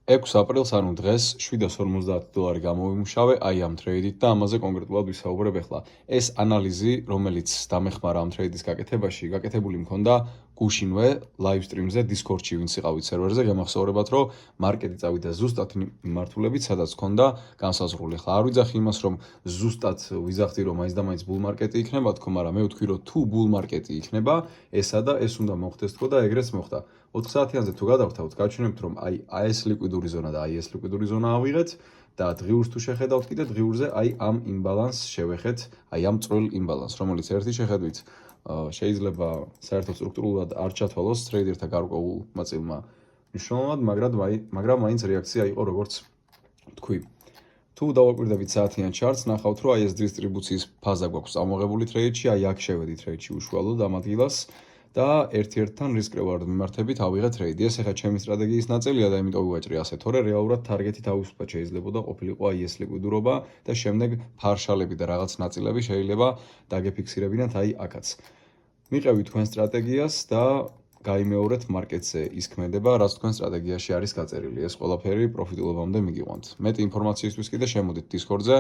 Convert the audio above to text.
6 აპრილს, ანუ დღეს $750 გამოვიმუშავე აი ამ ტრეიდით და ამაზე კონკრეტულად ვისაუბრებ ახლა. ეს ანალიზი, რომელიც დამეხმარა ამ ტრეიდის გაკეთებაში, გაკეთებული მქონდა გუშინვე live stream-ზე Discord-ში, ვინც იყავით სერვერზე, გამახსოვრებათ, რომ მარკეტი წავიდა ზუსტად მიმართულებით, სადაც ჰქონდა განსაზღვრული. ახლა არ ვიძახი იმას, რომ ზუსტად ვიზახდი, რომ მაინც და მაინც bull market-ი იქნება თქო, მაგრამ მე ვთქვი, რომ თუ bull market-ი იქნება, ესა და ეს უნდა მოხდეს თქო და ეგრეც მოხდა. 4 საათიანზე თუ გადავთავთ, გაჩვენებთ, რომ აი ეს ლიკვიდური ზონა და აი ეს ლიკვიდური ზონა ავიღეთ და დღიურს თუ შეხედავთ კიდე დღიურზე აი ამ იმბალანსს შევეხეთ, აი ამ წვრილ იმბალანსს, რომელიც ერთი შეხედვით შეიძლება საერთოდ სტრუქტურულად არ ჩათვალოს ტრეიდერთა გარკვეულ მაწილმა მნიშვნელოვნად, მაგრამ მაინც რეაქცია იყო როგორც თქვი. თუ დავაკვირდებით საათიან ჩარტს, ნახავთ, რომ აი ეს დისტრიბუციის ფაზა გვაქვს ამოღებული ტრეიდში, აი აქ შევედი ტრეიდში უშუალოდ ამ ადგილას და ერთ-ერთთან რისკ-რევარდ მიმართებით ავიღეთ ტრეიდი. ეს ახლა ჩემი სტრატეგიის ნაწილია და იმიტომ ვიაჭრე ასე, თორე რეალურად თარგეტი თავისუფლად შეიძლებოდა ყოფილიყო აი ეს ლიკვიდურობა და შემდეგ ფარშალები და რაღაც ნაწილები შეიძლება დაგეფიქსირებინათ აი აქაც. მიყევით თქვენ სტრატეგიას და გაიმეორეთ მარკეტზე ის ქმედება, რაც თქვენ სტრატეგიაში არის გაწერილი. ეს ყველაფერი პროფიტულობამდე მიგიყვანთ. მეტი ინფორმაციისთვის კიდე შემოდით Discord-ზე.